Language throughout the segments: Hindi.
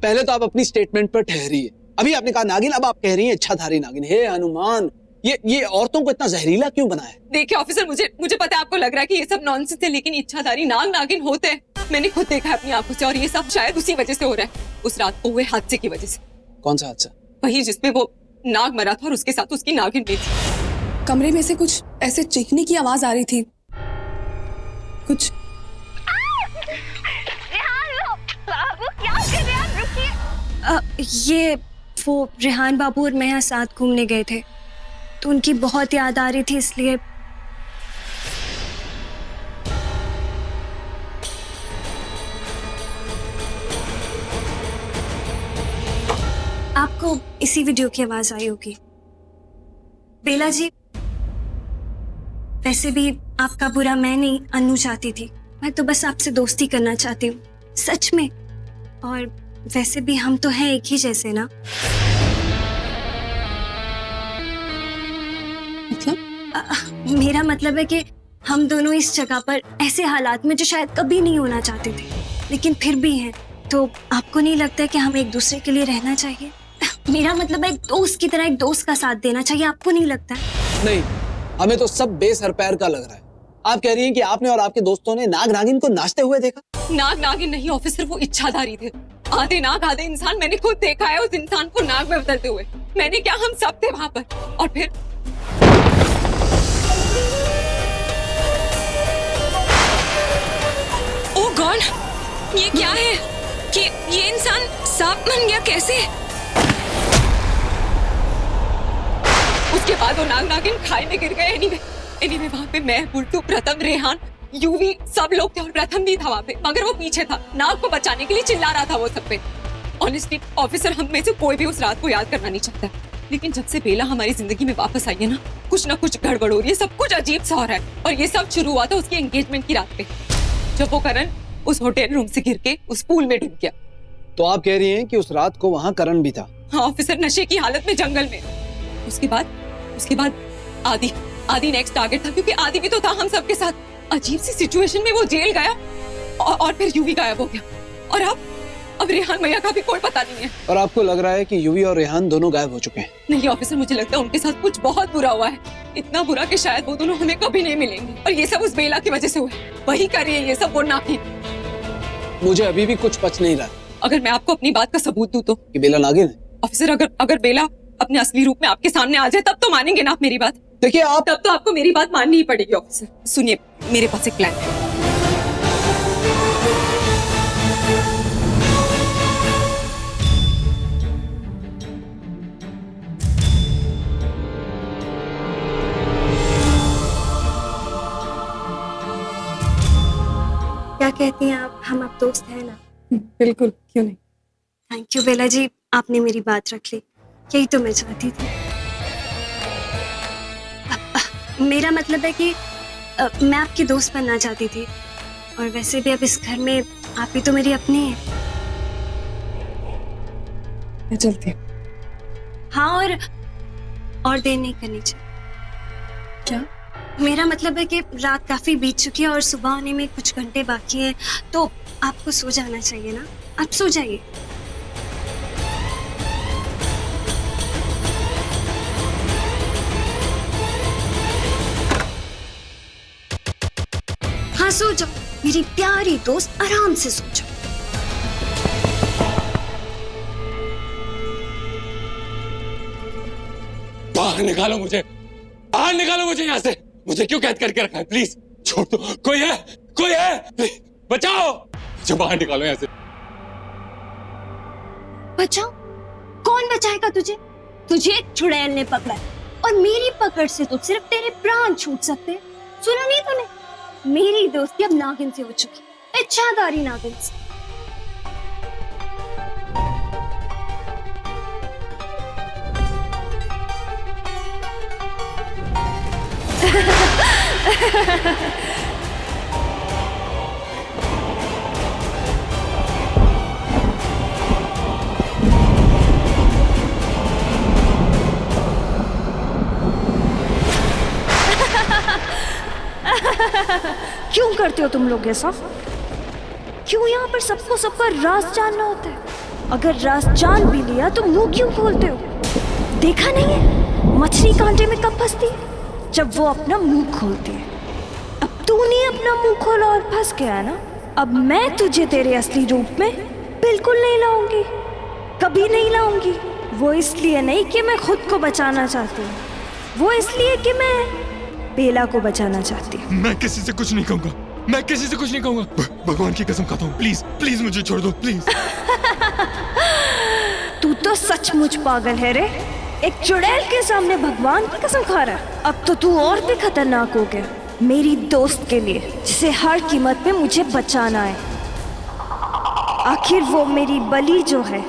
पहले तो आप अपनी स्टेटमेंट पर ठहरिए। अभी आपने कहा नागिन, अब आप कह रही हैं इच्छाधारी नागिन। हे हनुमान, ये औरतों को इतना जहरीला क्यों बनाया है? देखिए ऑफिसर, मुझे पता है आपको लग रहा है कि ये सब नॉनसेंस है, लेकिन इच्छाधारी नागिन होते हैं। मैंने खुद देखा है अपनी आंखों से, और ये सब शायद उसी वजह से हो रहा है, उस रात को हुए हादसे की वजह से। कौन सा हादसा? वही जिसमें वो नाग मरा था और उसके साथ उसकी नागिन भी थी। कमरे में से कुछ ऐसे चीखने की आवाज आ रही थी, कुछ। ये वो रेहान बाबू और मैं साथ घूमने गए थे, तो उनकी बहुत याद आ रही थी, इसलिए। आपको इसी वीडियो की आवाज आई होगी। बेला जी, वैसे भी आपका बुरा मैं नहीं, अन्नू चाहती थी। मैं तो बस आपसे दोस्ती करना चाहती हूँ, सच में। और वैसे भी हम तो हैं एक ही जैसे ना। मतलब? मेरा मतलब है कि हम दोनों इस जगह पर ऐसे हालात में जो शायद कभी नहीं होना चाहते थे, लेकिन फिर भी हैं। तो आपको नहीं लगता है कि हम एक दूसरे के लिए रहना चाहिए? मेरा मतलब है एक दोस्त की तरह एक दोस्त का साथ देना चाहिए, आपको नहीं लगता है? नहीं, हमें तो सब बेसर पैर का लग रहा है। आप कह रही हैं कि आपने और आपके दोस्तों ने नाग नागिन को नाचते हुए देखा? नागिन नहीं ऑफिसर, वो इच्छाधारी थे। आधे नाग आधे इंसान। मैंने खुद देखा है उस इंसान को नाग में बदलते हुए। मैंने क्या, हम सब थे वहां पर। और फिर ओह गॉड, ये क्या है? ये इंसान सांप बन गया कैसे? उसके बाद वो नागिन खाई में गिर गए। एनीवे वहां पे मैं, बुल्टू, प्रथम, रेहान, यूवी, सब लोग थे, और प्रथम भी था वहां पे, मगर वो पीछे था। नाग को बचाने के लिए चिल्ला रहा था वो सब पे। ऑनेस्टली ऑफिसर, हम में से कोई भी उस रात को याद करना नहीं चाहता, लेकिन जब से बेला हमारी जिंदगी में वापस आई है ना कुछ गड़बड़ हो रही है। सब कुछ अजीब सा हो रहा है। और ये सब शुरू हुआ था उसकी एंगेजमेंट की रात पे, जब वो करण उस होटल रूम से गिर के उस पूल में डूब गया। तो आप कह रही हैं कि उस रात को वहाँ करण भी था? हाँ ऑफिसर, नशे की हालत में जंगल में। उसके बाद आदि नेक्स्ट टारगेट था, क्योंकि आदि भी तो था हम सबके साथ। अजीब सी सिचुएशन में वो जेल गया, और फिर यूवी गायब हो गया। और अब रेहान भैया का भी कोई पता नहीं है। और आपको लग रहा है कि यूवी और रेहान दोनों गायब हो चुके हैं? नहीं ऑफिसर, मुझे लगता है उनके साथ कुछ बहुत बुरा हुआ है, इतना बुरा कि शायद वो दोनों हमें कभी नहीं मिलेंगे। और ये सब उस बेला की वजह से हुआ है। वही कर रही है ये सब, वो नागिन। मुझे अभी भी कुछ पच नहीं रहा। अगर मैं आपको अपनी बात का सबूत दूं तो? कि बेला नागिन है? ऑफिसर, अगर बेला अपने असली रूप में आपके सामने आ जाए, तब तो मानेंगे ना आप मेरी बात? देखिए तब तो आपको मेरी बात माननी ही पड़ेगी ऑफिसर। सुनिए, मेरे पास एक प्लान है। क्या कहती हैं आप, हम अब दोस्त हैं ना? बिल्कुल, क्यों नहीं। थैंक यू बेला जी, आपने मेरी बात रख ली। यही तो मैं चाहती थी। मेरा मतलब है कि मैं आपकी दोस्त बनना चाहती थी, और वैसे भी अब इस घर में आप ही तो मेरी अपनी हैं। मैं चलती हूँ। हाँ, और देर नहीं करनी चाहिए। क्या? मेरा मतलब है कि रात काफी बीत चुकी है और सुबह होने में कुछ घंटे बाकी हैं, तो आपको सो जाना चाहिए ना। आप सो जाइए। हाँ, सो जाओ मेरी प्यारी दोस्त, आराम से सो जाओ। बाहर निकालो मुझे, बाहर निकालो मुझे यहाँ से। मुझे क्यों कैद करके रखा है? प्लीज छोड़ दो। कोई है? प्लीज बचाओ मुझे, बाहर निकालो यहाँ से। बचाओ? कौन बचाएगा तुझे? तुझे एक चुड़ैल ने पकड़ा है, और मेरी पकड़ से तो सिर्फ तेरे प्राण छूट सकते हैं। सुना नहीं तूने? मेरी दोस्ती अब नागिन से हो चुकी, इच्छाधारी नागिन से। क्यों करते हो तुम लोग ऐसा? क्यों यहाँ पर सबको सबका राज जानना होता है? अगर राज जान भी लिया तो मुंह क्यों खोलते हो? देखा नहीं है मछली कांटे में कब फंसती है? जब वो अपना मुंह खोलती है। अब तूने अपना मुंह खोला और फंस गया ना। अब मैं तुझे तेरे असली रूप में बिल्कुल नहीं लाऊंगी, कभी नहीं लाऊंगी। वो इसलिए नहीं कि मैं खुद को बचाना चाहती हूँ, वो इसलिए कि मैं बेला को बचाना चाहती हूँ। मैं किसी से कुछ नहीं कहूंगा, मैं किसी से कुछ नहीं कहूंगा। भगवान की कसम खाता हूँ, प्लीज प्लीज मुझे छोड़ दो प्लीज। तू तो सचमुच पागल है रे। एक चुड़ैल के सामने भगवान की कसम खा रहा है। अब तो तू और भी खतरनाक हो गया मेरी दोस्त के लिए, जिसे हर कीमत पे मुझे बचाना है। आखिर वो मेरी बलि जो है,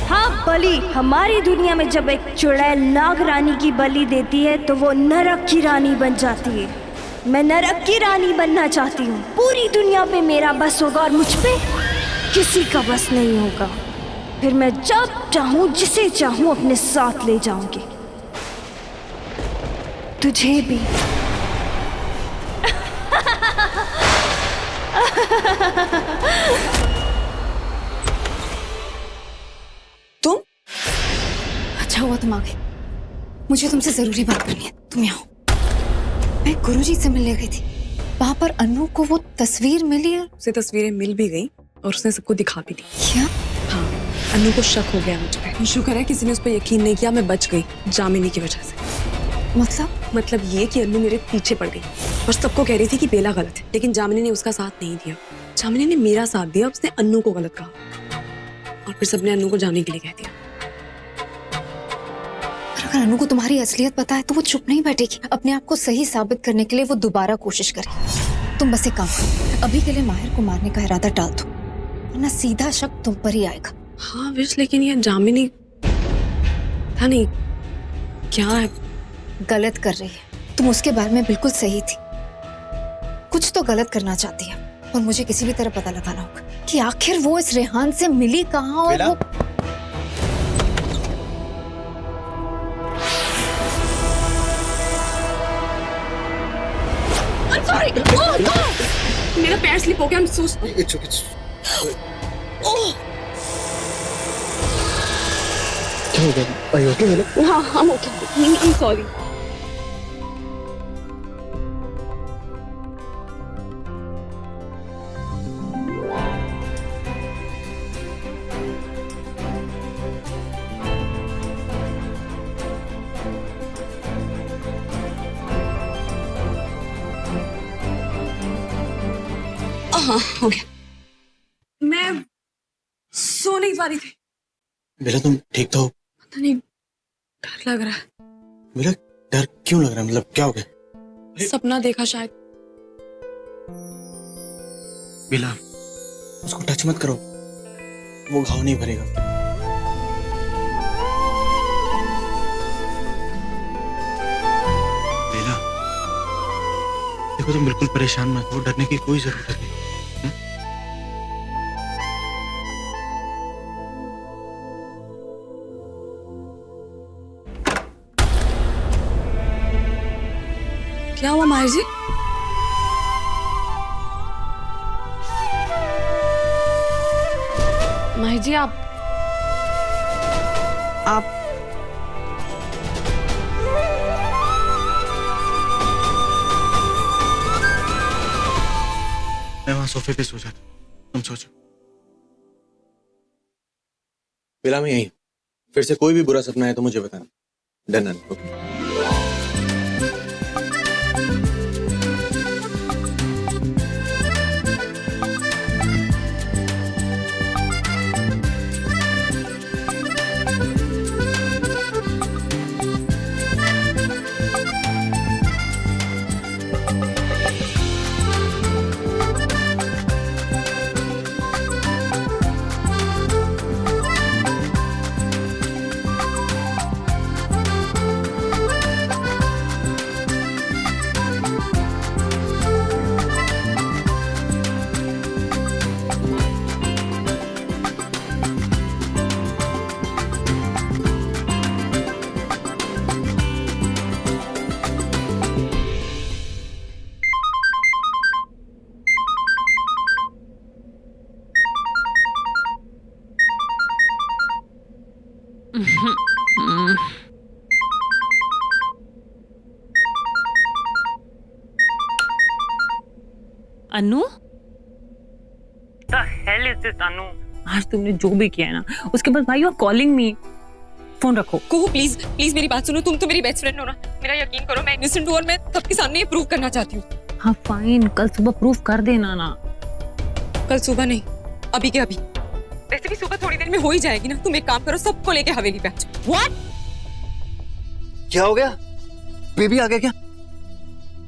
हाँ बलि। हमारी दुनिया में जब एक चुड़ैल नाग रानी की बलि देती है तो वो नरक की रानी बन जाती है। मैं नरक की रानी बनना चाहती हूँ। पूरी दुनिया पे मेरा बस होगा और मुझ पे किसी का बस नहीं होगा। फिर मैं जब चाहूँ जिसे चाहूँ अपने साथ ले जाऊंगी, तुझे भी। तुम? अच्छा हुआ तुम आ गए, मुझे तुमसे जरूरी बात करनी है। तुम यहाँ आओ। मैं गुरुजी से मिलने गई थी, वहां पर अनु को वो तस्वीर मिली है। उसे तस्वीरें मिल भी गई और उसने सबको दिखा भी दी। क्या? हाँ, अनु को शक हो गया मुझ पे। शुक्र है किसी ने उस पर यकीन नहीं किया, मैं बच गई जामिनी की वजह से। मतलब ये कि अनु मेरे पीछे पड़ गई और सबको कह रही थी कि बेला गलत है, लेकिन जामिनी ने उसका साथ नहीं दिया। जामिनी ने मेरा साथ दिया, उसने अनु को गलत कहा और फिर सबने अनु को जाने के लिए कह दिया। पर अगर अनु को तुम्हारी असलियत पता है तो वो चुप नहीं बैठेगी। अपने आप को सही साबित करने के लिए वो दोबारा कोशिश करेगी। तुम बस एक काम करो, अभी के लिए माहिर को मारने का इरादा टाल दो, वरना सीधा शक तुम पर ही आएगा। हाँ विश, लेकिन ये जामिनी था नहीं, क्या है? गलत कर रही है। तुम उसके बारे में बिल्कुल सही थी, कुछ तो गलत करना चाहती है और मुझे किसी भी तरह पता लगाना होगा कि आखिर वो इस रेहान से मिली कहाँ। और वो मेरा पैर स्लिप हो गया। I'm so sorry. It's okay. क्या हो गया? Are you okay, बेला? हाँ I'm okay. I'm sorry. हाँ हो गया। मैं सो नहीं पा रही थी। बेला तुम ठीक तो हो? पता नहीं, डर लग रहा है। बेला डर क्यों लग रहा है? मतलब क्या हो गया? सपना देखा शायद। बेला उसको टच मत करो, वो घाव नहीं भरेगा। बेला देखो तुम बिल्कुल परेशान मत हो, डरने की कोई जरूरत नहीं। क्या हुआ माहिर जी? माहिर जी आप मैं वहां सोफे पे सो जाता, तुम सोचो। बेला मैं यही, फिर से कोई भी बुरा सपना है तो मुझे बताना। Done done okay. Anu The hell is this, अनु? आज तुमने जो भी किया है ना, उसके बाद भाई you are calling me. Phone रखो। कुहू प्लीज प्लीज मेरी बात सुनो, तुम तो मेरी बेस्ट फ्रेंड हो ना, मेरा यकीन करो, मैं इनोसेंट हूँ और मैं सबके सामने ये प्रूव करना चाहती हूँ। हाँ फाइन, कल सुबह प्रूफ कर देना ना। कल सुबह नहीं, अभी के अभी। वैसे भी सुबह थोड़ी देर में हो ही जाएगी ना। तुम एक काम करो, सबको लेके हवेली पे आ जाओ। What? क्या हो गया? बेबी आ गया क्या?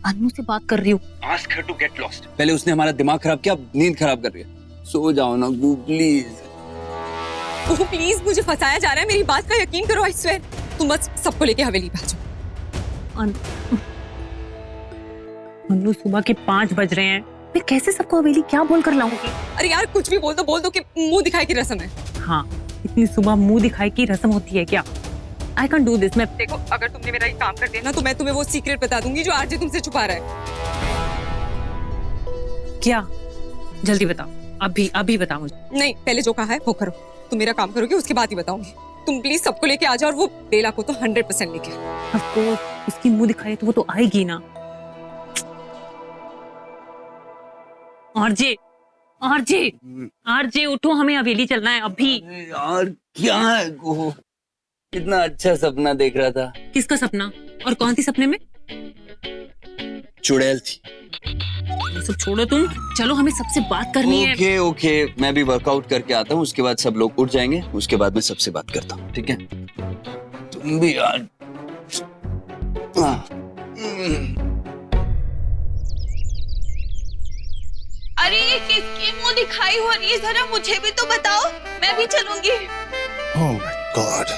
अनु से बात कर रही हूँ। Ask her to get lost. पहले उसने हमारा दिमाग खराब किया, अब नींद खराब कर रही है। सो जाओ ना गू प्लीज। कुहू प्लीज, मुझे फंसाया जा रहा है, मेरी बात का यकीन करो, आई स्वेयर। तुम बस सबको लेके हवेली पे आ जाओ। अनु सुबह के 5 बज रहे हैं, मैं कैसे सबको हवेली क्या बोल कर लाऊंगी? अरे यार कुछ भी बोल दो कि मुंह दिखाई की रस्म है। हाँ, इतनी सुबह मुंह दिखाई की रस्म होती है क्या? I can do this. मैं देखो, अगर तुमने मेरा ये काम कर दिया ना, तो मैं तुम्हें वो सीक्रेट बता दूंगी जो आरजे तुमसे छुपा रहा है। क्या? जल्दी बताओ, अभी बताओ मुझे। नहीं, पहले जो कहा है वो करो। तुम मेरा काम करोगे, उसके बाद ही बताऊंगी। तुम प्लीज सबको लेके आ जाओ और वो बेला को तो 100% लेके आओ। ऑफ कोर्स, उसकी मुंह दिखाई तो वो तो आएगी ना। आरजे उठो, हमें हवेली चलना है अभी। यार क्या है वो? इतना अच्छा सपना देख रहा था। किसका सपना? और कौन थी सपने में? चुड़ैल थी। ये सब छोड़ो तुम, चलो हमें सबसे बात करनी है। ओके, मैं भी वर्कआउट करके आता हूँ, उसके बाद सब लोग उठ जाएंगे, उसके बाद मैं सबसे बात करता हूँ, ठीक है? तुम भी यार। अरे ये किसकी मुंह दिखाई हो रही है, जरा मुझे भी तो बताओ, मैं भी चलूंगी। Oh my God.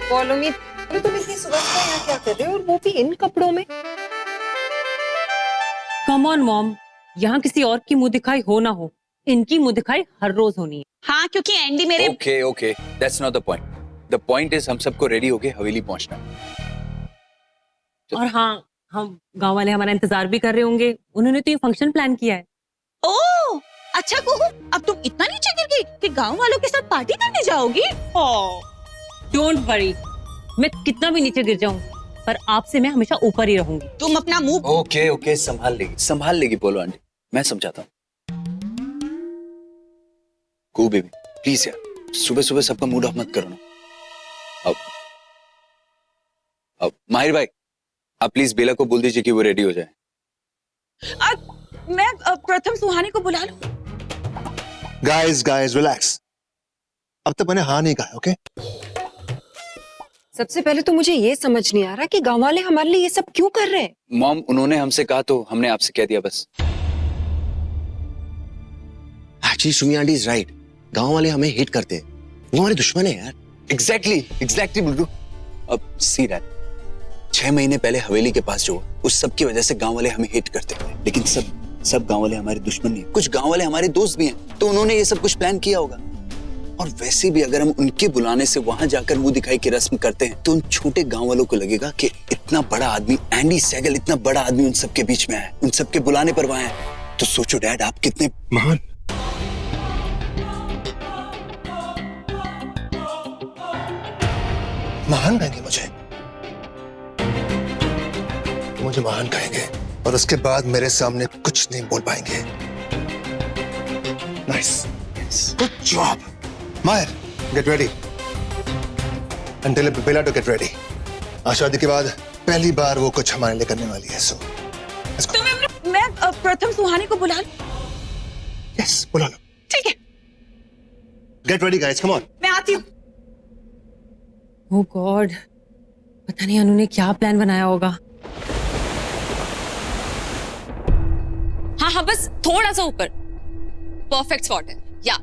Follow me. तुम इतनी सुबह यहाँ क्या कर रहे हो, और वो भी इन कपड़ों में? कम ऑन मॉम, यहाँ किसी और की मुंह दिखाई हो ना हो, इनकी मुंह दिखाई हर रोज होनी है। हाँ, क्योंकि एंडी मेरे okay, that's not the point. The point is हम सबको रेडी होके हवेली पहुंचना। और हाँ, हम गांव वाले हमारा इंतजार भी कर रहे होंगे, उन्होंने तो ये फंक्शन प्लान किया है। ओह अच्छा कुहू, अब तुम इतना नीचे गिर गई कि गांव वालों के साथ पार्टी करने जाओगी? डोंट वरी, मैं कितना भी नीचे गिर जाऊं, पर आपसे मैं हमेशा ऊपर ही रहूंगी। तुम अपना मुंह ओके, संभाल लेगी बोलो आंटी, मैं समझाता हूँ। गो बेबी प्लीज यार, सुबह सबका मूड ऑफ मत करो ना। अब माहिर भाई, आप प्लीज बेला को बोल दीजिए कि वो रेडी हो जाए। मैं प्रथम सुहानी को बुला लूं? Guys, relax. अब तक मैंने हाँ नहीं कहा, ओके? सबसे पहले तो मुझे ये समझ नहीं आ रहा कि गांव वाले हमारे लिए ये सब क्यों कर रहे हैं। मॉम, उन्होंने हमसे कहा तो हमने आपसे कह दिया बस। Actually, Sumi aunty is right. गांव वाले हमें हेट करते हैं, वो हमारे दुश्मन है यार। Exactly बुल्लू। अब सी रहा, 6 महीने पहले हवेली के पास जो, उस सब की वजह से गांव वाले हमें हेट करते हैं, लेकिन सब गांव वाले हमारे दुश्मन नहीं है, कुछ गांव वाले हमारे दोस्त भी हैं, तो उन्होंने ये सब कुछ प्लान किया होगा। और वैसे भी अगर हम उनके बुलाने से वहां जाकर मुंह दिखाई की रस्म करते हैं, तो उन छोटे गांव वालों को लगेगा कि इतना बड़ा आदमी एंडी सहगल, इतना बड़ा आदमी उन सबके बीच में है, उन सबके बुलाने पर वहां है। तो सोचो डैड, आप कितने महान कहेंगे मुझे महान कहेंगे, और उसके बाद मेरे सामने कुछ नहीं बोल पाएंगे। Nice, good job Mayra. Get ready and tell Bela to get ready. आज शादी के बाद पहली बार वो कुछ हमारे लिए करने वाली है। सो मैं प्रथम सुहानी को बुला लूं? यस, बुला लो। ठीक है, get ready guys, come on. मैं आती हूँ। ओह गॉड, पता नहीं अनु ने क्या प्लान बनाया होगा। हाँ, बस थोड़ा सा ऊपर। परफेक्ट स्पॉट है। या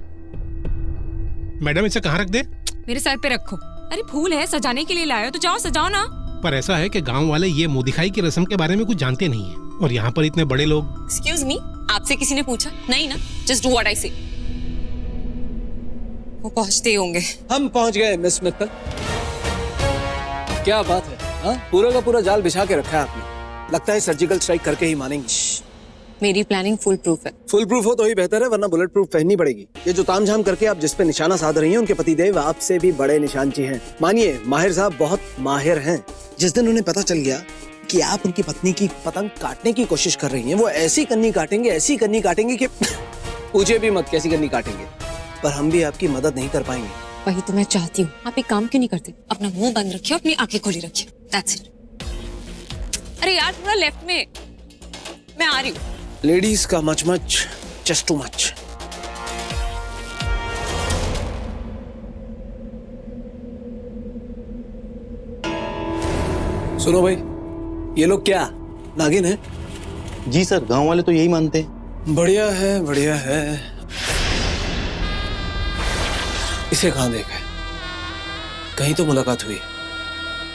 मैडम, इसे कहाँ रख दे? मेरे सर पे रखो। अरे फूल है, सजाने के लिए लाया, तो जाओ सजाओ ना। पर ऐसा है कि गांव वाले ये मुंह दिखाई की रस्म के बारे में कुछ जानते नहीं है, और यहाँ पर इतने बड़े लोग। एक्सक्यूज मी, आपसे किसी ने पूछा? नहीं ना, जस्ट डू व्हाट आई से। वो पहुंचते ही होंगे। हम पहुंच गए मिस मित्तल। क्या बात है, हाँ? पूरा का पूरा जाल बिछा के रखा है आपने। लगता है सर्जिकल स्ट्राइक करके ही मानेंगी। मेरी प्लानिंग फुल प्रूफ है। फुल प्रूफ हो तो ही बेहतर है, वरना बुलेट प्रूफ पहननी पड़ेगी। ये जो तामझाम करके आप जिस पे निशाना साध रही हैं, उनके पतिदेव आपसे भी बड़े निशानची हैं। मानिए, माहिर साहब बहुत माहिर हैं। जिस दिन उन्हें पता चल गया कि आप उनकी पत्नी की पतंग काटने की कोशिश कर रही हैं। वो ऐसी कन्नी काटेंगे कि पूछे भी मत कैसी कन्नी काटेंगे, पर हम भी आपकी मदद नहीं कर पाएंगे। वही तो मैं चाहती हूँ। आप एक काम क्यों नहीं करते? अपना मुंह बंद रखिए, अपनी आंखें खोली रखिए। That's it. अरे यार थोड़ा लेफ्ट में, मैं आ रही हूँ। लेडीज का मच जस्ट टू मच। सुनो भाई, ये लोग क्या नागिन है? जी सर, गांव वाले तो यही मानते हैं। बढ़िया है। इसे कहाँ देखा है? कहीं तो मुलाकात हुई,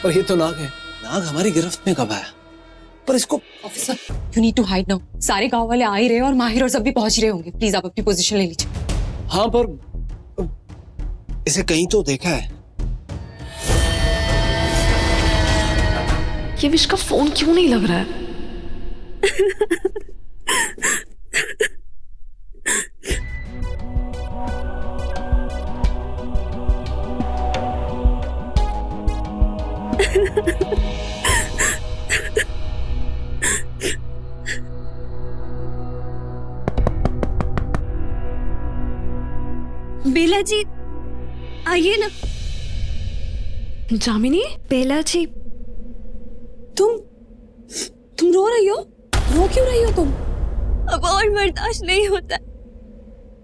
पर ये तो नाग है। नाग हमारी गिरफ्त में कब आया? पर इसको officer, you need to hide now. सारे गांव वाले आ ही रहे हैं और माहिर और सब भी पहुंच रहे होंगे। प्लीज आप अपनी पोजीशन ले लीजिए। हाँ, पर इसे कहीं तो देखा है। ये विश का फोन क्यों नहीं लग रहा है? बेला जी आइए ना। जामिनी, बेला जी, तुम रो रही हो? रो क्यों रही हो तुम? अब और बर्दाश्त नहीं होता।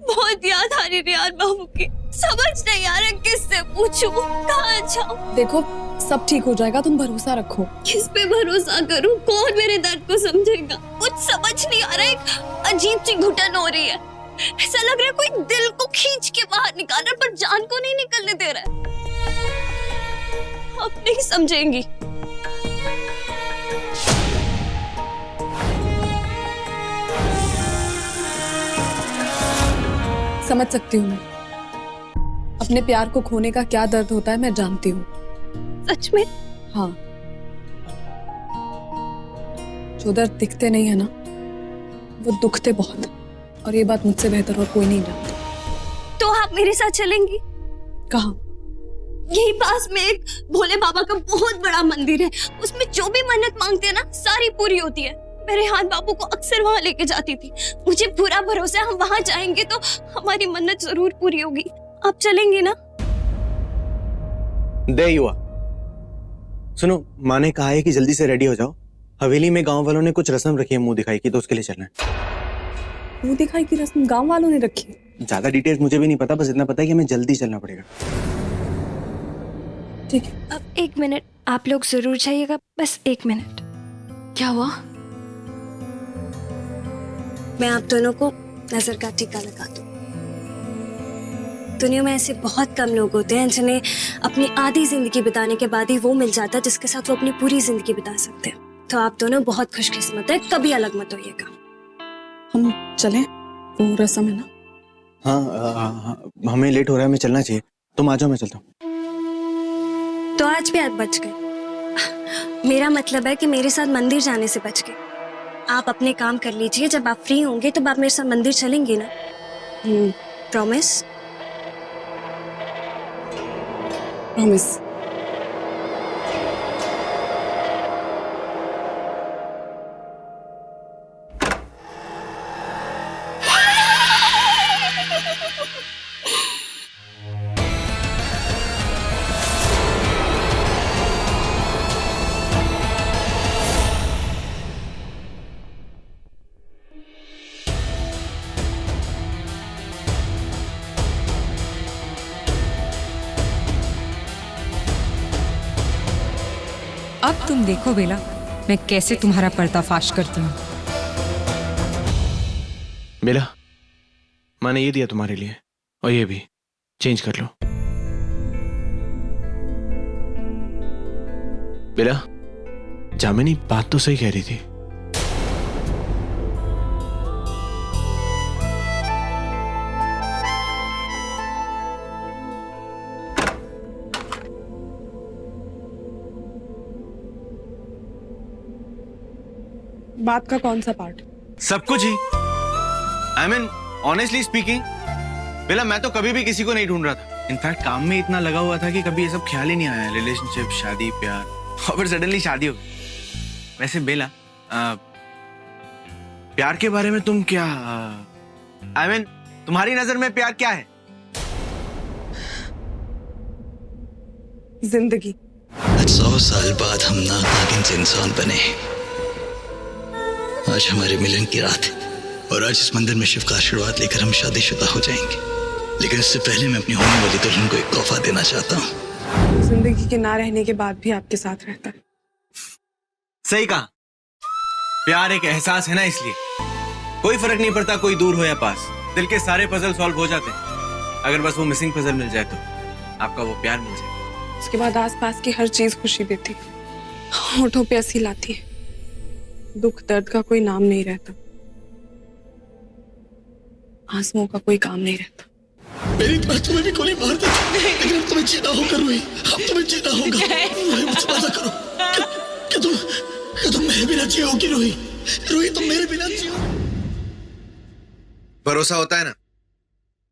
बहुत याद आ रही यार बाबू की। समझ नहीं आ रहा किससे पूछूं, कहाँ जाऊं। देखो सब ठीक हो जाएगा, तुम भरोसा रखो। किस पे भरोसा करूं? कौन मेरे दर्द को समझेगा? कुछ समझ नहीं आ रहा। एक अजीब सी घुटन हो रही है। ऐसा लग रहा है कोई दिल को खींच के बाहर निकाल रहा है, पर जान को नहीं निकलने दे रहा है। आप नहीं समझेंगी। समझ सकती हूँ मैं। अपने प्यार को खोने का क्या दर्द होता है मैं जानती हूँ। सच में? हाँ, जो दर्द दिखते नहीं है ना, वो दुखते बहुत है। और ये बात मुझसे बेहतर और कोई नहीं जानता। तो आप मेरे साथ चलेंगी? कहाँ? यही पास में एक भोले बाबा का बहुत बड़ा मंदिर है। उसमें जो भी मन्नत मांगते हैं ना, सारी पूरी होती है। मेरे हाथ बापू को अक्सर वहां लेके जाती थी। मुझे पूरा भरोसा है हम वहां जाएंगे तो हमारी मन्नत जरूर पूरी होगी। आप चलेंगे ना? दे युवा, सुनो, माँ ने कहा है कि जल्दी से रेडी हो जाओ। हवेली में गांव वालों ने कुछ रस्म रखी है मुंह दिखाई की, तो उसके लिए चलना है। मुंह दिखाई की रस्म गांव वालों ने रखी? ज्यादा डिटेल्स मुझे भी नहीं पता, बस इतना पता है कि हमें जल्दी चलना पड़ेगा। ठीक है। अब 1 मिनट, आप लोग जरूर जाइएगा, बस 1 मिनट। क्या हुआ? मैं आप दोनों को नजर का टीका लगा दूं। दुनिया में ऐसे बहुत कम लोग होते हैं जिन्हें अपनी आधी जिंदगी बिताने के बाद ही वो मिल जाता है जिसके साथ वो अपनी पूरी जिंदगी बिता सकते हैं। तो आप दोनों बहुत खुशकिस्मत है, कभी अलग मत होइएगा। हम चलें? वो रस्म है ना? हाँ, हमें लेट हो रहा है, हमें चलना चाहिए। तुम आ जाओ, मैं चलता हूँ। तो आज भी आप बच गए। मेरा मतलब है कि मेरे साथ मंदिर जाने से बच गए। आप अपने काम कर लीजिए, जब आप फ्री होंगे तब आप मेरे साथ मंदिर चलेंगे ना? प्रॉमिस? प्रॉमिस। अब तुम देखो बेला, मैं कैसे तुम्हारा पर्दाफाश करती हूँ। बेला, माँ ने ये दिया तुम्हारे लिए, और ये भी चेंज कर लो। बेला, जामिनी बात तो सही कह रही थी। बात का कौन सा पार्ट? सब कुछ ही। आई मीन ऑनेस्टली स्पीकिंग, बेला मैं तो कभी भी किसी को नहीं ढूंढ रहा था। इनफैक्ट काम में इतना लगा हुआ था कि कभी ये सब ख्याल ही नहीं आया, रिलेशनशिप, शादी, प्यार, और फिर सडनली शादी हो गई। वैसे बेला, प्यार के बारे में तुम क्या, आई मीन तुम्हारी नजर में प्यार क्या है? जिंदगी। आज 100 साल बाद हम नागिन से इंसान बने। आज हमारे मिलन की रात है और आज इस मंदिर में शिव का आशीर्वाद लेकर हम शादीशुदा हो जाएंगे। लेकिन इससे पहले मैं अपनी होने वाली दुल्हन को एक तोहफा देना चाहता हूँ। जिंदगी के ना रहने के बाद भी आपके साथ रहता है। सही कहा, प्यार एक एहसास है ना, इसलिए कोई फर्क नहीं पड़ता कोई दूर हो या पास, दिल के सारे पजल सॉल्व हो जाते हैं अगर बस वो मिसिंग पजल मिल जाए तो आपका वो प्यार मिल जाए। उसके बाद आसपास की हर चीज खुशी देती, होठों पे हंसी लाती है, दुख दर्द का कोई नाम नहीं रहता, आंसुओं का कोई काम नहीं रहता। मेरी बात तुम्हें भी गोली मार दी, लेकिन अब तुम्हें जीना होगा रूही, अब तुम्हें जीना होगा। रूही मुझसे वादा करो कि तुम मेरे बिना जियोगी रूही, रूही तुम मेरे बिना जियो। भरोसा होता है ना,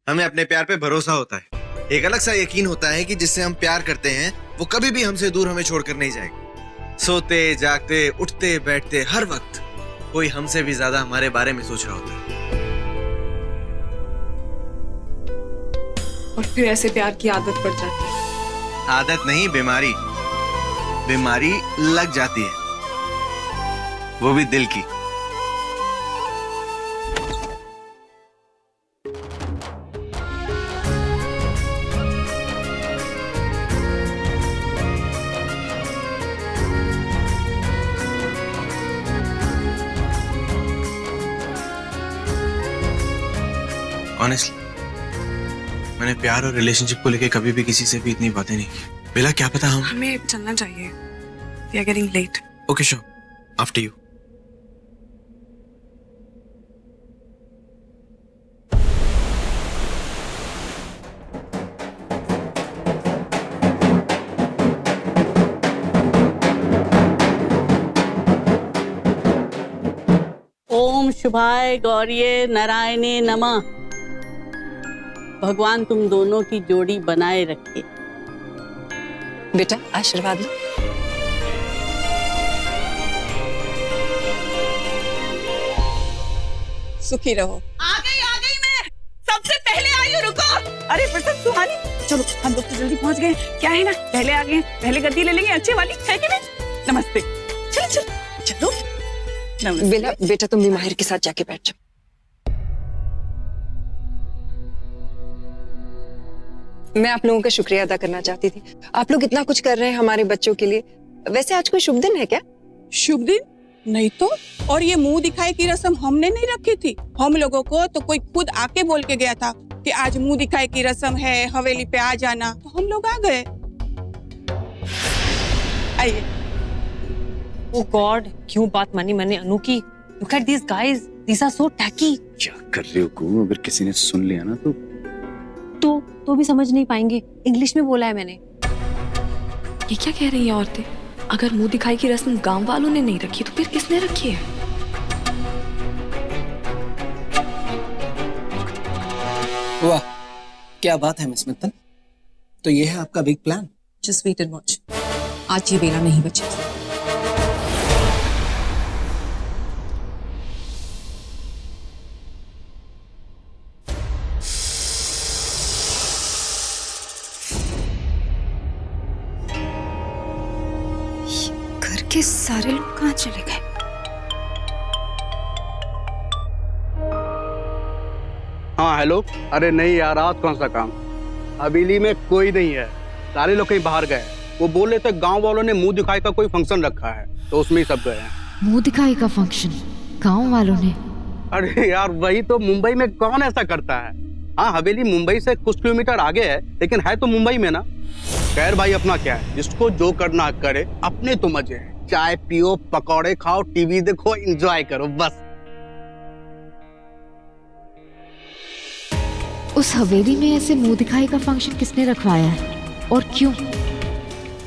हमें अपने प्यार पे भरोसा होता है, एक अलग सा यकीन होता है कि जिससे हम प्यार करते हैं वो कभी भी हमसे दूर हमें छोड़कर नहीं जाएगा। सोते जागते उठते बैठते हर वक्त कोई हमसे भी ज्यादा हमारे बारे में सोच रहा होता है। और फिर ऐसे प्यार की आदत पड़ जाती है। आदत नहीं, बीमारी, बीमारी लग जाती है, वो भी दिल की। ऑनेस्टली मैंने प्यार और रिलेशनशिप को लेके कभी भी किसी से भी इतनी बातें नहीं की। बेला क्या पता हमें चलना चाहिए, we are getting late. Okay sure, after you. ओम शुभाय गौरिये नारायणे नमः। भगवान तुम दोनों की जोड़ी बनाए रखे। बेटा आशीर्वाद लो। सुखी रहो। आ गई मैं, सबसे पहले आई हूँ, रुको। अरे प्रताप सुहानी, चलो हम लोग तो जल्दी पहुंच गए, क्या है ना, पहले आ गए, पहले गद्दी ले लेंगे अच्छी वाली, है कि नहीं? नमस्ते। चलो चलो चलो। नमस्ते। बेला बेटा तुम भी माहिर के साथ जाके बैठ जाओ। मैं आप लोगों का शुक्रिया अदा करना चाहती थी, आप लोग इतना कुछ कर रहे हैं हमारे बच्चों के लिए। वैसे आज कोई शुभ दिन है क्या? शुभ दिन नहीं तो, और ये मुंह दिखाई की रस्म हमने नहीं रखी थी, हम लोगों को तो कोई खुद आके बोल के गया था कि आज मुंह दिखाई की रस्म है, हवेली पे आ जाना, तो हम लोग आ गए। आइए। ओह गॉड, क्यों बात मानी मैंने अनु की? Look at these guys, these are so tacky. क्या कर रहे हो को? अगर किसी ने सुन लिया ना तो भी समझ नहीं पाएंगे, इंग्लिश में बोला है मैंने। ये क्या कह रही हैं औरतें? अगर मुंह दिखाई की रस्म गांव वालों ने नहीं रखी तो फिर किसने रखी है? वाह क्या बात है मिस मित्तल, तो ये है आपका big plan? Just wait and watch, आज ये बेला नहीं बचेगी। घर के सारे लोग कहाँ चले गए? हाँ हेलो। अरे नहीं यार, आज कौन सा काम, हवेली में कोई नहीं है, सारे लोग कहीं बाहर गए। वो बोल रहे थे गांव वालों ने मुंह दिखाई का कोई फंक्शन रखा है, तो उसमें ही सब गए हैं। मुंह दिखाई का फंक्शन गांव वालों ने? अरे यार वही तो, मुंबई में कौन ऐसा करता है। हाँ हवेली मुंबई से कुछ किलोमीटर आगे है, लेकिन है तो मुंबई में ना। खैर भाई अपना क्या है, जिसको जो करना करे, अपने तो मजे हैं, चाय पियो, पकौड़े खाओ, टीवी देखो, एंजॉय करो बस। उस हवेली में ऐसे मुंह दिखाई का फंक्शन किसने रखवाया है और क्यों?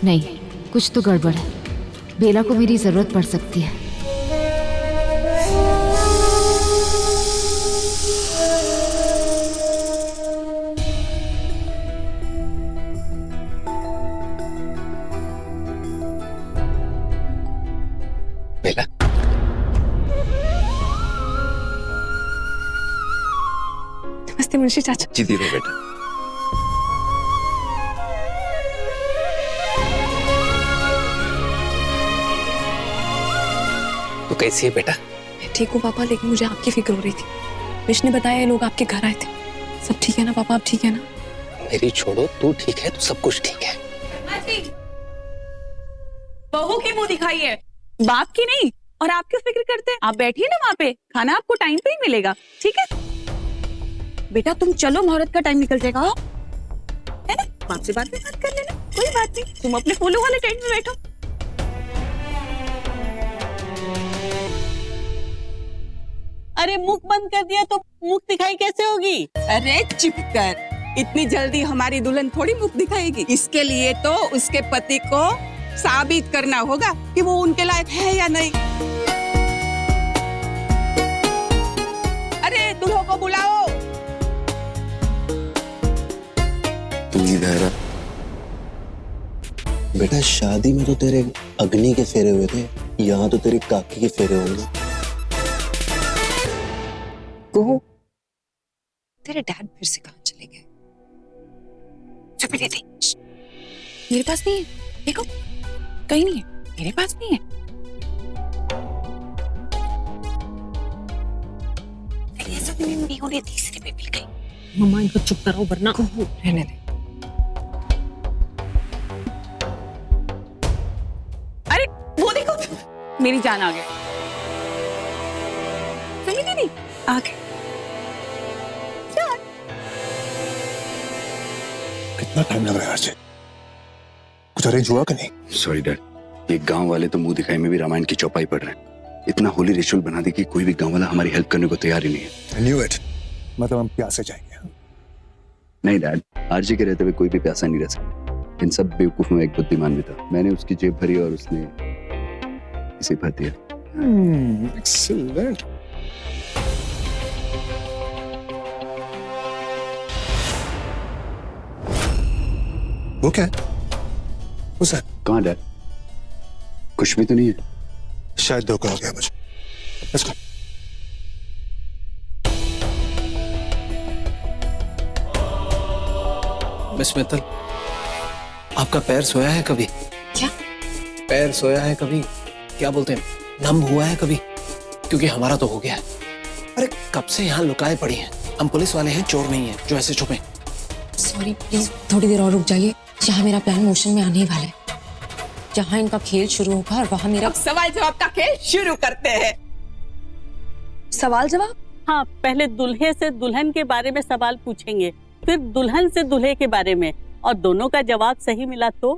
नहीं, कुछ तो गड़बड़ है। बेला को मेरी जरूरत पड़ सकती है। बेला, नमस्ते मुंशी चाचा। जीती रहो बेटा। तो कैसी है बेटा? मैं ठीक हूँ पापा, लेकिन मुझे आपकी फिक्र हो रही थी। विश ने बताया ये लोग आपके घर आए थे। सब ठीक है ना पापा? आप ठीक है ना? मेरी छोड़ो, तू ठीक है तो सब कुछ ठीक है। बहू की मुंह दिखाई है, बाप की नहीं। और आप क्यों फिक्र करते हैं? आप बैठिए ना वहाँ पे, खाना आपको टाइम पे ही मिलेगा, ठीक है? बेटा तुम चलो, मुहूर्त का टाइम निकल जाएगा, है ना? बाप से बात कर लेना, कोई बात नहीं। तुम अपने फूलों वाले टेंट में बैठो। अरे मुख बंद कर दिया तो मुख दिखाई कैसे होगी? अरे चुप कर, इतनी जल्दी हमारी दुल्हन थोड़ी मुख दिखाएगी। इसके लिए तो उसके पति को साबित करना होगा कि वो उनके लायक है या नहीं। अरे दूल्हों को बुलाओ। तू इधर आ। बेटा शादी में तो तेरे अग्नि के फेरे हुए थे, यहाँ तो तेरी काकी के फेरे होंगे। तेरे डैड फिर से कहाँ चले गए? मेरे पास नहीं है, देखो कहीं नहीं है, मेरे पास नहीं है। ऐसा नहीं होने तीसरे पे मिल गई। मम्मा इनको चुप कराओ वरना रहने दे। अरे वो देखो, मेरी जान आ गई। सुनी दीदी आ गए। कितना टाइम लग रहा है आज? कुछ अरेंज हुआ कि नहीं? सॉरी डैड, ये गांव वाले तो मुंह दिखाई में भी रामायण की चौपाई पढ़ रहे हैं। इतना होली रिचुअल बना दी कि कोई भी गांव वाला हमारी हेल्प करने को तैयार ही नहीं है। I knew it. मतलब हम प्यासे जाएंगे। नहीं डैड, आरजी के रहते हुए कोई भी प्यासा नहीं रह सकता। इन सब बेवकूफ में एक बुद्धिमान भी था। मैंने उसकी जेब भरी और उसने इसे भर दिया। Excellent. वो क्या है? उसे कहाँ डैड? कुछ भी तो नहीं है। शायद धोखा हो गया मुझे। Let's go. मिस मित्तल, आपका पैर सोया है कभी? क्या? पैर सोया है कभी? क्या बोलते हैं, नम हुआ है कभी? क्योंकि हमारा तो हो गया है। अरे कब से यहाँ लुकाए पड़ी हैं। हम पुलिस वाले हैं, चोर नहीं है जो ऐसे छुपे। सॉरी प्लीज थोड़ी देर और रुक जाइए। यहाँ मेरा प्लान मोशन में आने ही वाला है। जहाँ इनका खेल शुरू होगा और वहाँ मेरा सवाल जवाब का खेल शुरू करते हैं। सवाल जवाब? हाँ, पहले दूल्हे से दुल्हन के बारे में सवाल पूछेंगे, फिर दुल्हन से दूल्हे के बारे में, और दोनों का जवाब सही मिला तो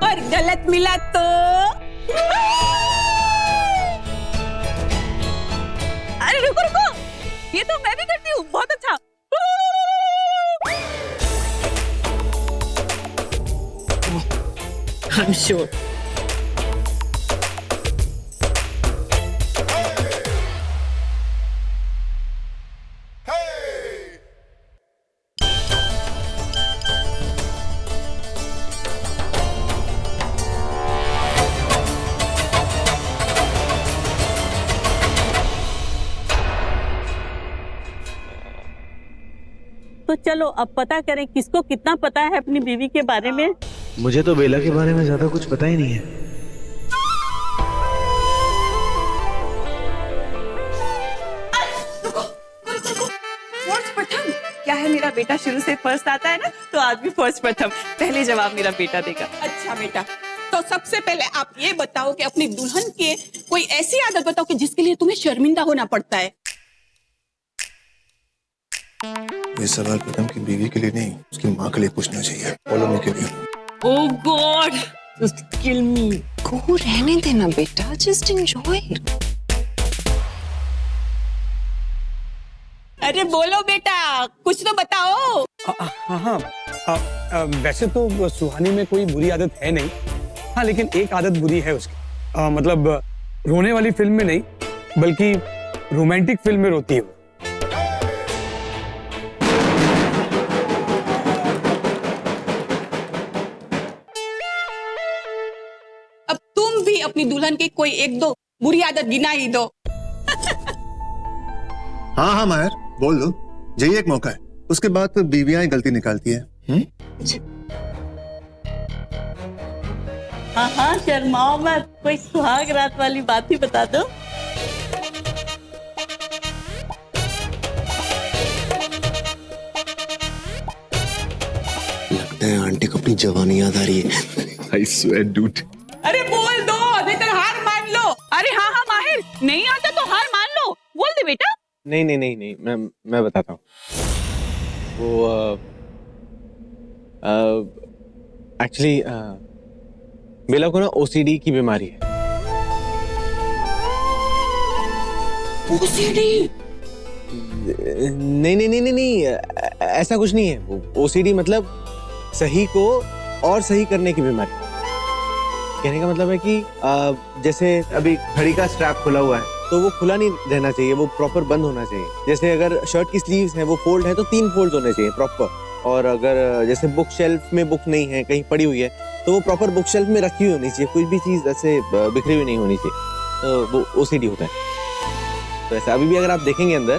और गलत मिला तो अरे रुको रुको, ये तो मैं भी करती हूँ, बहुत अच्छा। I'm sure. तो चलो अब पता करें किसको कितना पता है अपनी बीवी के बारे में। मुझे तो बेला के बारे में ज्यादा कुछ पता ही नहीं है। फर्स्ट प्रथम क्या है, मेरा बेटा शुरू से फर्स्ट आता है ना, तो आज भी फर्स्ट प्रथम। पहले जवाब मेरा बेटा देगा। अच्छा बेटा, तो सबसे पहले आप ये बताओ कि अपनी दुल्हन की कोई ऐसी आदत बताओ कि जिसके लिए तुम्हें शर्मिंदा होना पड़ता है। ये सवाल प्रथम की बीवी के लिए नहीं, उसकी माँ के लिए पूछना चाहिए, कॉलोनी के लिए। Oh God! Just kill me. को रहने देना बेटा, just enjoy. अरे बोलो बेटा, कुछ तो बताओ। हाँ, वैसे तो सुहानी में कोई बुरी आदत है नहीं। हाँ, लेकिन एक आदत बुरी है उसकी। मतलब रोने वाली फिल्म में नहीं, बल्कि रोमांटिक फिल्म में रोती है। भी अपनी दुल्हन की कोई एक दो बुरी आदत गिना ही दो। हाँ हाँ मायर, बोल दो, यही एक मौका है। उसके बाद तो बीवियां ही गलती निकालती है। हाँ हाँ, शर्माओ मत, कोई सुहाग रात वाली बात ही बता दो। लगता है आंटी को अपनी जवानी याद आ रही है। I swear, dude. अरे बोल दो, नहीं हार मान लो। अरे हाँ हाँ माहिर, नहीं आता तो हार मान लो, बोल दे बेटा। नहीं नहीं नहीं नहीं, मैं बताता हूँ। वो एक्चुअली बेला को ना OCD की बीमारी है। OCD? नहीं नहीं नहीं नहीं नहीं, ऐसा कुछ नहीं है। वो OCD मतलब सही को और सही करने की बीमारी। कहने का मतलब है कि जैसे अभी घड़ी का स्ट्रैप खुला हुआ है तो वो खुला नहीं रहना चाहिए, वो प्रॉपर बंद होना चाहिए। जैसे अगर शर्ट की स्लीव्स है वो फोल्ड है तो 3 फोल्ड होने चाहिए प्रॉपर। और अगर जैसे बुक शेल्फ में बुक नहीं है, कहीं पड़ी हुई है, तो वो प्रॉपर बुक शेल्फ में रखी हुई होनी चाहिए, कोई भी चीज ऐसे बिखरी हुई नहीं होनी चाहिए। तो वो OCD होता है। तो ऐसा अभी भी अगर आप देखेंगे अंदर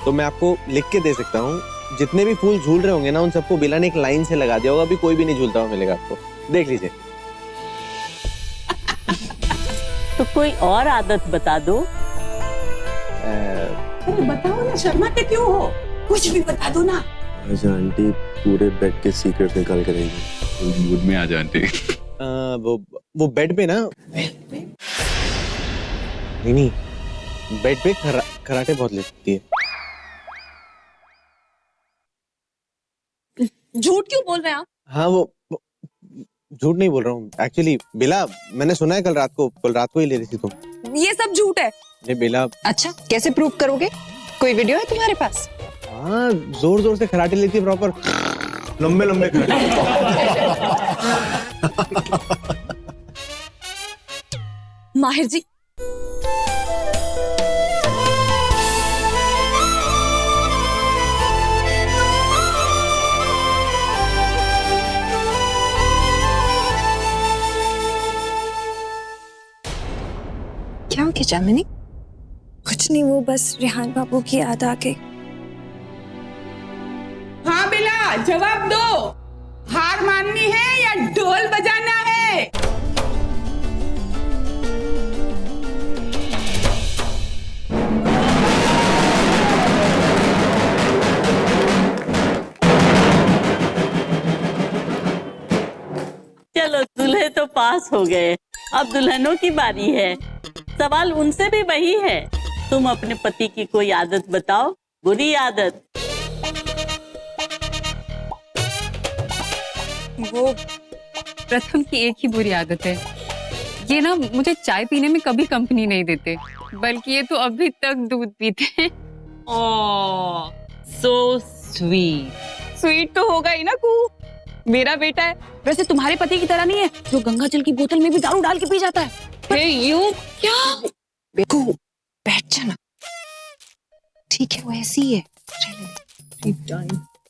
तो मैं आपको लिख के दे सकता हूँ, जितने भी फूल झूल रहे होंगे ना उन सबको बेला ने एक लाइन से लगा दिया होगा। अभी कोई भी नहीं झूलता हुआ मिलेगा आपको, देख लीजिए। तो कोई और आदत बता दो। अरे बताओ ना, शर्माते क्यों हो? कुछ भी बता दो ना। आज आंटी पूरे बेड के सीक्रेट निकाल कर देगी। मूड में आ जा आंटी। वो बेड पे ना, नहीं बेड पे खराटे बहुत लेती है। झूठ क्यों बोल रहे हैं आप? हाँ वो झूठ नहीं बोल रहा हूँ एक्चुअली। बेला, मैंने सुना है कल रात को ही ले रही थी तुम। ये सब झूठ है। नहीं बेला। अच्छा, कैसे प्रूव करोगे? कोई वीडियो है तुम्हारे पास? हाँ, जोर जोर से खराटे लेती है प्रॉपर, लंबे लंबे खराटे। माहिर जी, क्या हो गया जामिनी? कुछ नहीं, वो बस रेहान बाबू की याद आ गई। हाँ बेला, जवाब दो, हार माननी है या ढोल बजाना है? चलो, दूल्हे तो पास हो गए, अब दुल्हनों की बारी है। सवाल उनसे भी वही है, तुम अपने पति की कोई आदत बताओ, बुरी आदत। वो प्रथम की एक ही बुरी आदत है, ये ना मुझे चाय पीने में कभी कंपनी नहीं देते, बल्कि ये तो अभी तक दूध पीते हैं। ओह, सो स्वीट। स्वीट तो होगा ही ना कू, मेरा बेटा है। वैसे तुम्हारे पति की तरह नहीं है जो गंगा जल की बोतल में भी दारू डाल के पी जाता है। हे यू क्या? बेकू, बैठ जाना। ठीक है, वो ऐसी ही है।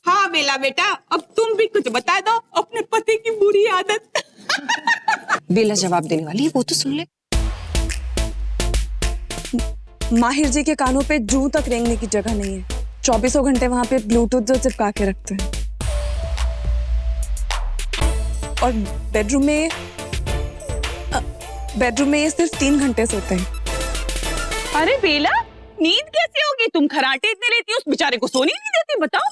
हाँ बेला बेटा, अब तुम भी कुछ बता दो अपने पति की बुरी आदत। बेला जवाब देने वाली है, वो तो सुन ले। माहिर जी के कानों पे जूं तक रेंगने की जगह नहीं है। 24 घंटे वहां पे ब्लूटूथ जो चिपका के रखते हैं। और बेडरूम में ये सिर्फ 3 घंटे सोते हैं। अरे बेला, नींद कैसे होगी? तुम खराटे इतने लेती हो, उस बेचारे को सोने नहीं देती, बताओ।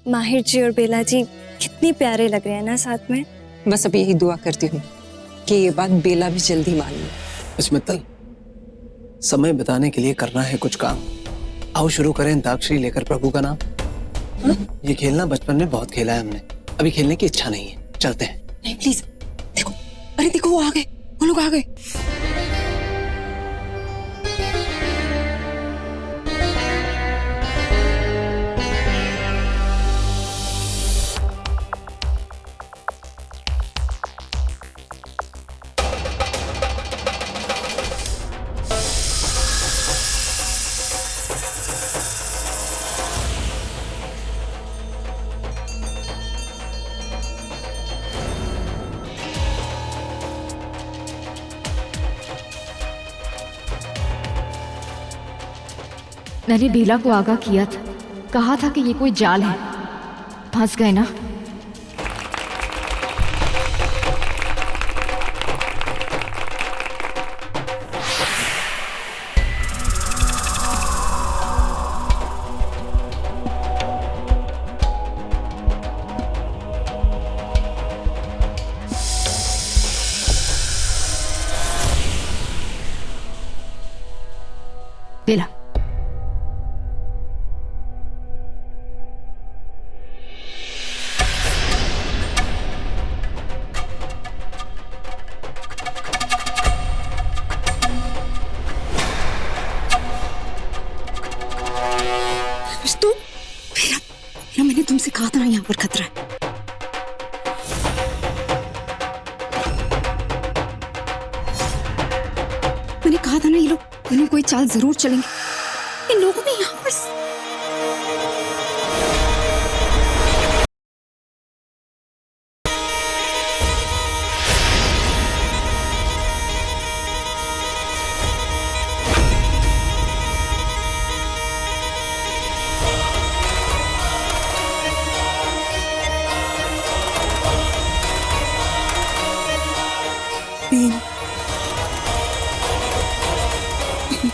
माहिर जी और बेला जी कितनी प्यारे लग रहे हैं ना साथ में। बस अब यही दुआ करती हूँ कि ये बात बेला भी जल्दी मान ले। मित्तल, समय बिताने के लिए करना है कुछ काम। आओ शुरू करें अंताक्षरी लेकर प्रभु का नाम। ये खेलना बचपन में बहुत खेला है हमने, अभी खेलने की इच्छा नहीं है, चलते हैं। नहीं प्लीज, देखो, अरे देखो वो आ गए, वो लोग आ गए। मैंने बेला को आगाह किया था, कहा था कि ये कोई जाल है। फंस गए ना। बेला, तू बेला, मैंने तुमसे कहा था ना यहाँ पर खतरा है। मैंने कहा था ना ये लोग इन्हें कोई चाल जरूर चलेंगे। इन लोगों ने यहाँ पर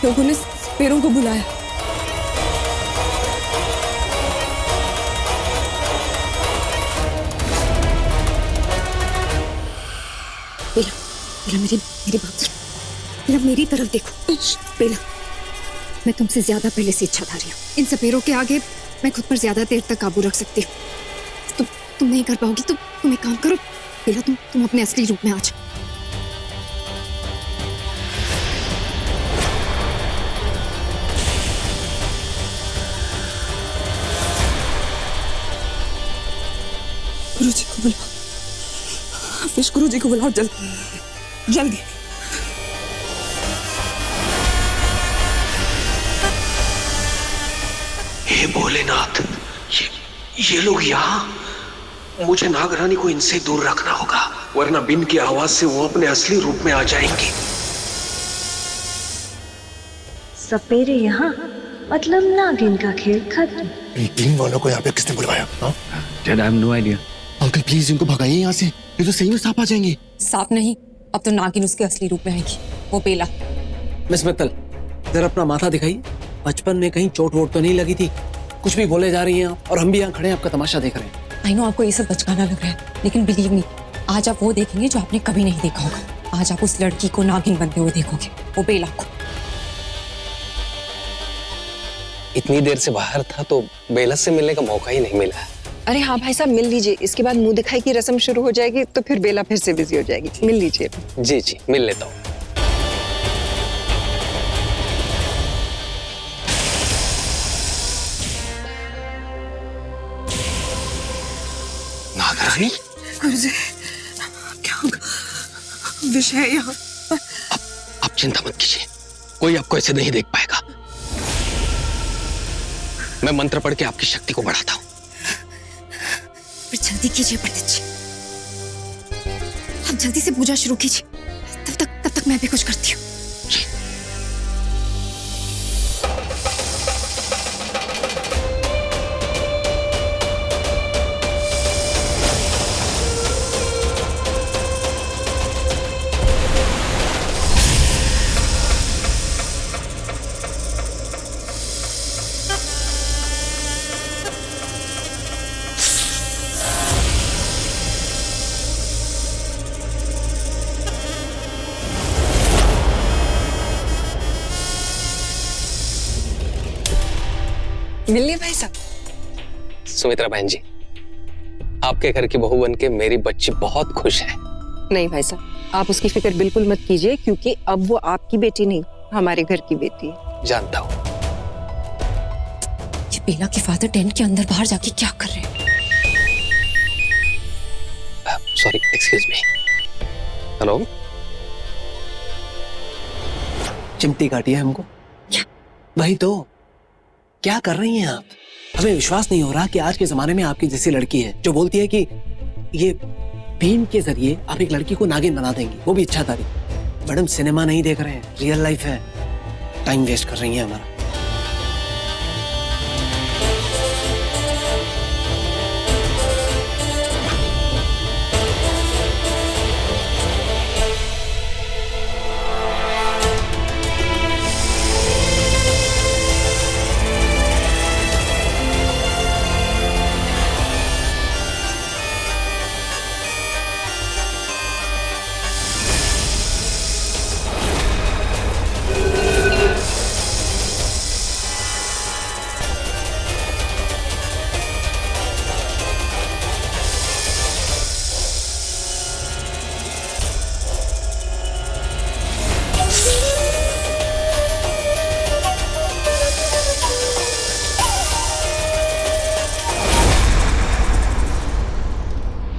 लोगों ने पैरों को बुलाया। बेला, बेला मेरी बात सुन। बेला मेरी तरफ देखो। बेला, मैं तुमसे ज्यादा पहले से इच्छाधारी हूँ। इन सपेरों के आगे मैं खुद पर ज्यादा देर तक काबू रख सकती हूँ। तुम नहीं कर पाओगी तो तुम एक काम करो बेला, तुम अपने असली रूप में आ जाओ। गुरुजी को बुलाओ, हाफिज गुरुजी को बुलाओ जल्दी जल्दी। हे भोलेनाथ, ये लोग यहाँ? मुझे नागरानी को इनसे दूर रखना होगा, वरना बिन की आवाज से वो अपने असली रूप में आ जाएंगी। सपेरे यहाँ मतलब नागिन का खेल खत्म। इन वालों को यहाँ पे किसने बुलवाया? Dad, I have no idea. Uncle please इनको भगाइए यहाँ से, ये तो सही में सांप आ जाएंगे। सांप नहीं, अब तो नागिन उसके असली रूप में आएगी, वो बेला। मिस मित्तल, जरा अपना माथा दिखाइए। बचपन में कहीं चोट वोट तो नहीं लगी थी? कुछ भी बोले जा रही हैं आप, और हम भी यहाँ खड़े हैं आपका तमाशा देख रहे हैं। आई नो आपको ये सब बचकाना लग रहा है, लेकिन बिलीव मी, आज आप वो देखेंगे जो आपने कभी नहीं देखा होगा। आज आप उस लड़की को नागिन बनते हुए देखोगे, वो बेला को। इतनी देर से बाहर था तो बेला से मिलने का मौका ही नहीं मिला। अरे हाँ भाई साहब, मिल लीजिए। इसके बाद मुंह दिखाई की रस्म शुरू हो जाएगी तो फिर बेला फिर से बिजी हो जाएगी। मिल लीजिए। जी जी, मिल लेता हूँ। नागरानी, गुरुजी, क्या विषय है यहाँ? आप चिंता मत कीजिए, कोई आपको ऐसे नहीं देख पाएगा। मैं मंत्र पढ़ के आपकी शक्ति को बढ़ाता हूँ। जल्दी कीजिए पंडित जी, आप जल्दी से पूजा शुरू कीजिए। तब तक मैं भी कुछ करती हूँ। मिल लिए भाई साहब? सुमित्रा बहन जी, आपके घर की बहू बन के मेरी बच्ची बहुत खुश है। नहीं भाई साहब, आप उसकी फिक्र बिल्कुल मत कीजिए, क्योंकि अब वो आपकी बेटी नहीं, हमारे घर की बेटी है। जानता हूँ। ये बेला के फादर टेंट के अंदर बाहर जाके क्या कर रहे हैं? Sorry, excuse me. हेलो, चिमटी काटी है हमको? वही तो, क्या कर रही हैं आप? हमें विश्वास नहीं हो रहा कि आज के जमाने में आपकी जैसी लड़की है जो बोलती है कि ये पेंट के जरिए आप एक लड़की को नागिन बना देंगी, वो भी इच्छाधारी। मैडम, सिनेमा नहीं देख रहे हैं, रियल लाइफ है। टाइम वेस्ट कर रही हैं हमारा।